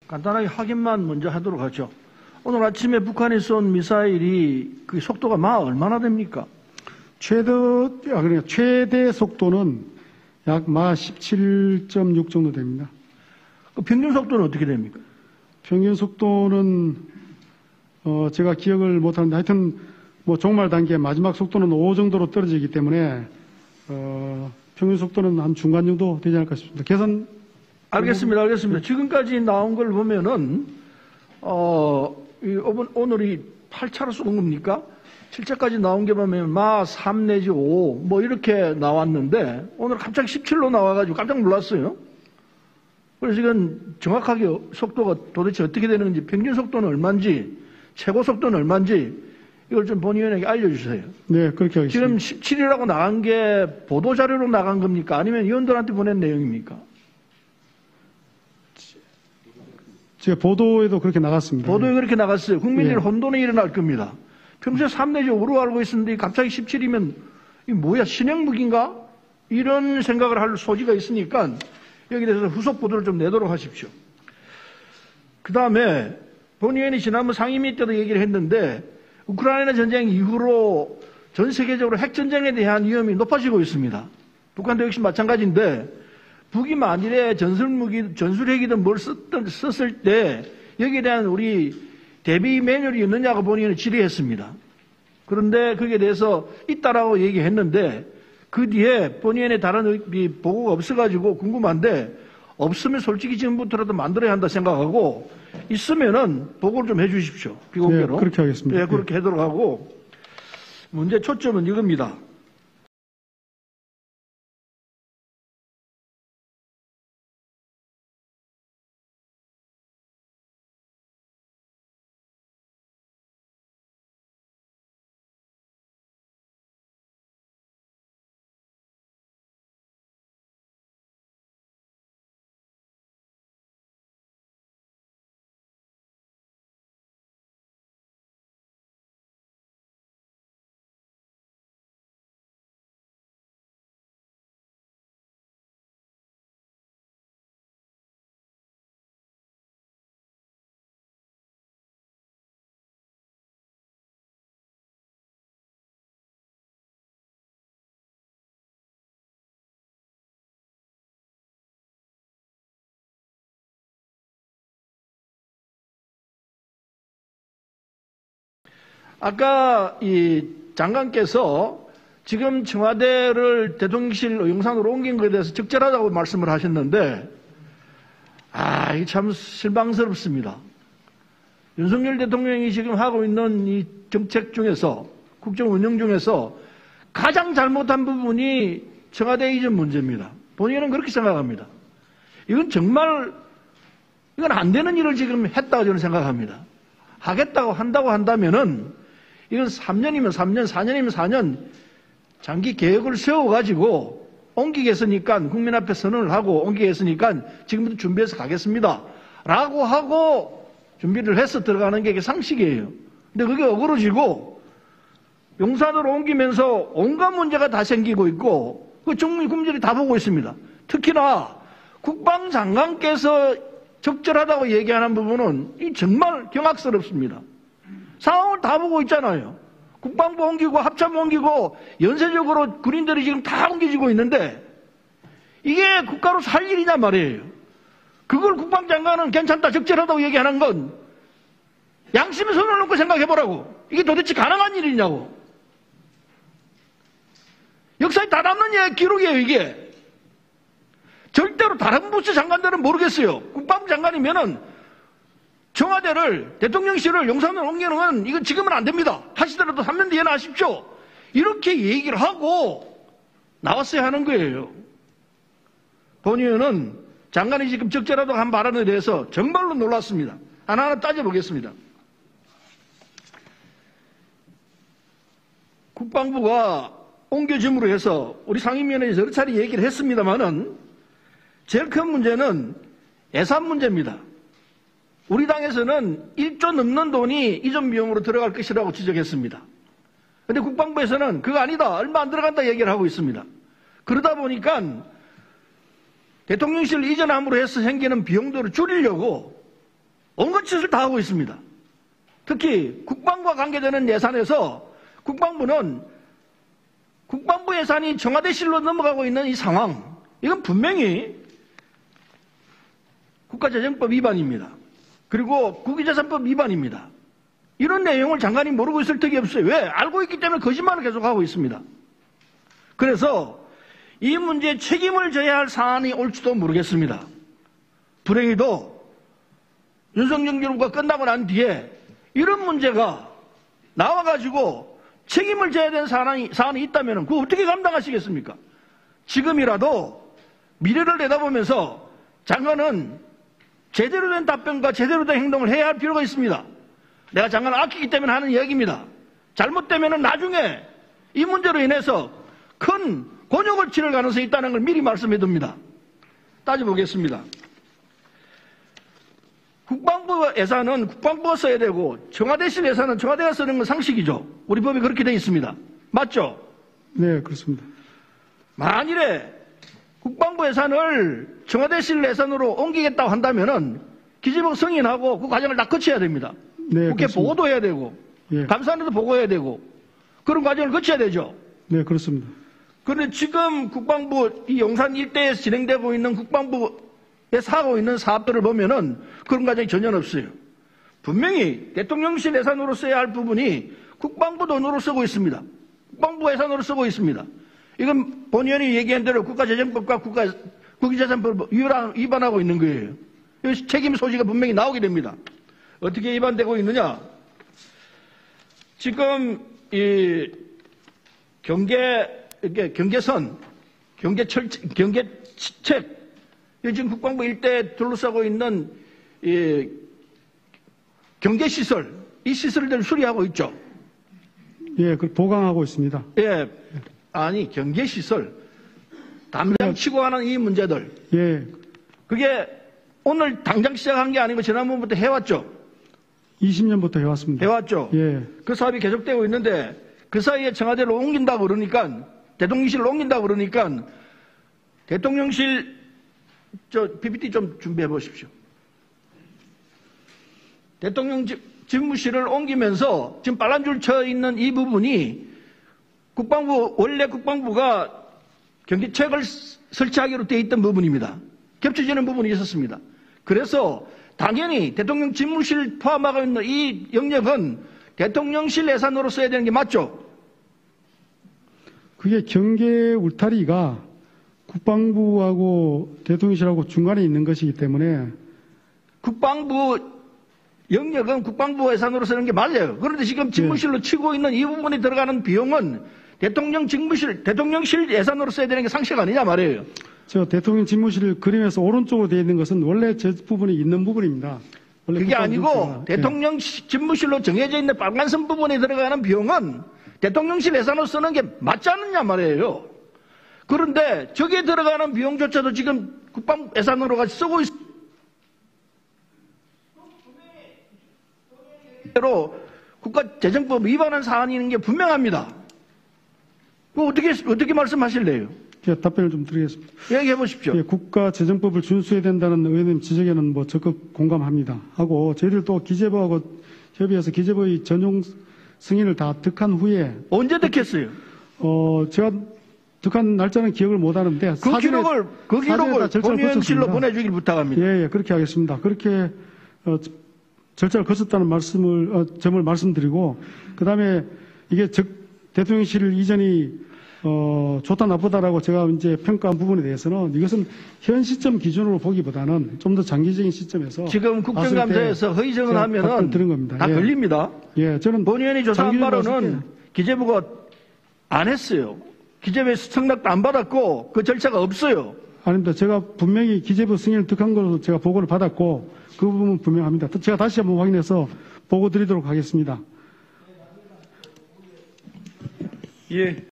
간단하게 확인만 먼저 하도록 하죠. 오늘 아침에 북한이 쏜 미사일이 그 속도가 막 얼마나 됩니까? 그러니까 최대 속도는 약 마 17.6 정도 됩니다. 그 평균 속도는 어떻게 됩니까? 평균 속도는 제가 기억을 못하는데 하여튼 뭐 종말 단계 마지막 속도는 5 정도로 떨어지기 때문에 평균 속도는 한 중간 정도 되지 않을까 싶습니다. 계산 알겠습니다. 지금까지 나온 걸 보면은 오늘이 8차로 쏜 겁니까? 7차까지 나온 게 보면 마 3 내지 5 뭐 이렇게 나왔는데 오늘 갑자기 17로 나와가지고 깜짝 놀랐어요. 그래서 이건 정확하게 속도가 도대체 어떻게 되는 건지, 평균 속도는 얼마인지, 최고 속도는 얼마인지 이걸 좀 본의원에게 알려주세요. 네, 그렇게 하겠습니다. 지금 17이라고 나간 게 보도자료로 나간 겁니까? 아니면 의원들한테 보낸 내용입니까? 제가 보도에도 그렇게 나갔습니다. 보도에 그렇게 나갔어요. 국민들이 네. 혼돈이 일어날 겁니다. 평소에 3 내지 5로 알고 있었는데 갑자기 17이면 이 뭐야, 신형무기인가? 이런 생각을 할 소지가 있으니까 여기에 대해서 후속 보도를 좀 내도록 하십시오. 그 다음에 본의원이 지난번 상임위 때도 얘기를 했는데 우크라이나 전쟁 이후로 전 세계적으로 핵전쟁에 대한 위험이 높아지고 있습니다. 북한도 역시 마찬가지인데 북이 만일에 전술핵이든 뭘 썼을 때 여기에 대한 우리 대비 매뉴얼이 있느냐고 본의원이 질의했습니다. 그런데 거기에 대해서 있다라고 얘기했는데 그 뒤에 본의원의 다른 보고가 없어가지고 궁금한데 없으면 솔직히 지금부터라도 만들어야 한다 생각하고 있으면은 보고를 좀 해주십시오. 비공개로. 네, 그렇게 하겠습니다. 네, 그렇게 하도록 하고 문제 초점은 이겁니다. 아까 이 장관께서 지금 청와대를 대통령실 용산으로 옮긴 것에 대해서 적절하다고 말씀을 하셨는데 이게 참 실망스럽습니다. 윤석열 대통령이 지금 하고 있는 이 정책 중에서 국정 운영 중에서 가장 잘못한 부분이 청와대 이전 문제입니다. 본인은 그렇게 생각합니다. 이건 정말 이건 안 되는 일을 지금 했다고 저는 생각합니다. 하겠다고 한다고 한다면은 이건 3년이면 3년, 4년이면 4년 장기 계획을 세워가지고 옮기겠으니까 국민 앞에 선언을 하고 옮기겠으니까 지금부터 준비해서 가겠습니다. 라고 하고 준비를 해서 들어가는 게 상식이에요. 근데 그게 어그러지고 용산으로 옮기면서 온갖 문제가 다 생기고 있고 그 국민들이 다 보고 있습니다. 특히나 국방장관께서 적절하다고 얘기하는 부분은 이 정말 경악스럽습니다. 상황을 다 보고 있잖아요. 국방부 옮기고 합참 옮기고 연쇄적으로 군인들이 지금 다 옮겨지고 있는데 이게 국가로 살 일이냐 말이에요. 그걸 국방장관은 괜찮다, 적절하다고 얘기하는 건 양심에 손을 놓고 생각해보라고. 이게 도대체 가능한 일이냐고. 역사에 다 남는 기록이에요, 이게. 절대로 다른 부처 장관들은 모르겠어요. 국방부 장관이면은 청와대를, 대통령실을 용산으로 옮기는 건 이건 지금은 안 됩니다. 하시더라도 3년 뒤에는 하십시오. 이렇게 얘기를 하고 나왔어야 하는 거예요. 본의원은 장관이 지금 적절하다고 한 발언에 대해서 정말로 놀랐습니다. 하나하나 따져보겠습니다. 국방부가 옮겨짐으로 해서 우리 상임위원회에서 여러 차례 얘기를 했습니다만은 제일 큰 문제는 예산 문제입니다. 우리 당에서는 1조 넘는 돈이 이전 비용으로 들어갈 것이라고 지적했습니다. 그런데 국방부에서는 그거 아니다, 얼마 안 들어간다 얘기를 하고 있습니다. 그러다 보니까 대통령실 이전함으로 해서 생기는 비용들을 줄이려고 온갖 짓을 다 하고 있습니다. 특히 국방부와 관계되는 예산에서 국방부 예산이 청와대실로 넘어가고 있는 이 상황, 이건 분명히 국가재정법 위반입니다. 그리고 국유재산법 위반입니다. 이런 내용을 장관이 모르고 있을 턱이 없어요. 왜? 알고 있기 때문에 거짓말을 계속하고 있습니다. 그래서 이 문제에 책임을 져야 할 사안이 올지도 모르겠습니다. 불행히도 윤석열 정부가 끝나고 난 뒤에 이런 문제가 나와가지고 책임을 져야 되는 사안이 있다면 그거 어떻게 감당하시겠습니까? 지금이라도 미래를 내다보면서 장관은 제대로 된 답변과 제대로 된 행동을 해야 할 필요가 있습니다. 내가 장관을 아끼기 때문에 하는 이야기입니다. 잘못되면 나중에 이 문제로 인해서 큰 곤욕을 치를 가능성이 있다는 걸 미리 말씀해 둡니다. 따져보겠습니다. 국방부 예산은 국방부가 써야 되고 청와대실 예산은 청와대가 쓰는 건 상식이죠. 우리 법이 그렇게 되어 있습니다. 맞죠? 네, 그렇습니다. 만일에 국방부 예산을 청와대실 예산으로 옮기겠다고 한다면은 기재부 승인하고 그 과정을 다 거쳐야 됩니다. 네, 국회 그렇습니다. 보고도 해야 되고 예. 감사원에도 보고해야 되고 그런 과정을 거쳐야 되죠. 네, 그렇습니다. 그런데 지금 국방부 이 용산 일대에서 진행되고 있는 국방부에서 하고 있는 사업들을 보면은 그런 과정이 전혀 없어요. 분명히 대통령실 예산으로 써야 할 부분이 국방부 돈으로 쓰고 있습니다. 국방부 예산으로 쓰고 있습니다. 이건 본 의원이 얘기한 대로 국가재정법과 국유재산법을 위반하고 있는 거예요. 책임 소지가 분명히 나오게 됩니다. 어떻게 위반되고 있느냐? 지금 이 경계선, 경계책, 지금 국방부 일대에 둘러싸고 있는 이 경계시설, 이 시설들을 수리하고 있죠. 예, 그 보강하고 있습니다. 예, 아니 경계시설, 담장 치고 하는 이 문제들. 예, 그게 오늘 당장 시작한 게 아니고 지난번부터 해왔죠. 20년부터 해왔습니다. 해왔죠. 예, 그 사업이 계속되고 있는데 그 사이에 청와대로 옮긴다고 그러니까 대통령실로 옮긴다고 그러니까 대통령실 PPT 좀 준비해 보십시오. 대통령 집무실을 옮기면서 지금 빨간 줄 쳐 있는 이 부분이 원래 국방부가 경계책을 설치하기로 되어 있던 부분입니다. 겹쳐지는 부분이 있었습니다. 그래서 당연히 대통령 집무실 포함하고 있는 이 영역은 대통령실 예산으로 써야 되는 게 맞죠? 그게 경계 울타리가 국방부하고 대통령실하고 중간에 있는 것이기 때문에 국방부 영역은 국방부 예산으로 쓰는 게 맞아요. 그런데 지금 집무실로 치고 있는 이 부분에 들어가는 비용은 대통령 집무실, 대통령실 예산으로 써야 되는 게 상식 아니냐 말이에요. 저 대통령 집무실 그림에서 오른쪽으로 되어 있는 것은 원래 저 부분이 있는 부분입니다. 원래 그게 아니고 집무실과, 대통령 집무실로 정해져 있는 빨간선 부분에 들어가는 비용은 대통령실 예산으로 쓰는 게 맞지 않느냐 말이에요. 그런데 저기에 들어가는 비용조차도 지금 국방 예산으로 같이 쓰고 있습니다. 국가재정법 위반한 사안인 게 분명합니다. 그거 어떻게 말씀하실래요? 제가 답변을 좀 드리겠습니다. 얘기해 보십시오. 예, 국가재정법을 준수해야 된다는 의원님 지적에는 뭐 적극 공감합니다. 하고 저희들도 기재부하고 협의해서 기재부의 전용 승인을 다 득한 후에 언제 득했어요? 제가 득한 날짜는 기억을 못 하는데 그 기록을 본의원실로 보내주길 부탁합니다. 예, 그렇게 하겠습니다. 그렇게 절차를 거쳤다는 점을 말씀드리고 그다음에 이게 대통령실 이전이 좋다 나쁘다라고 제가 이제 평가한 부분에 대해서는 이것은 현 시점 기준으로 보기보다는 좀 더 장기적인 시점에서 지금 국정감사에서 허위 증언하면은 드는 겁니다. 다 예. 걸립니다. 예, 저는 본의원이 조사한 장기적으로 바로는 기재부가 안 했어요. 기재부에서 승낙도 안 받았고 그 절차가 없어요. 아닙니다. 제가 분명히 기재부 승인을 득한 걸로 제가 보고를 받았고 그 부분은 분명합니다. 제가 다시 한번 확인해서 보고 드리도록 하겠습니다. 예.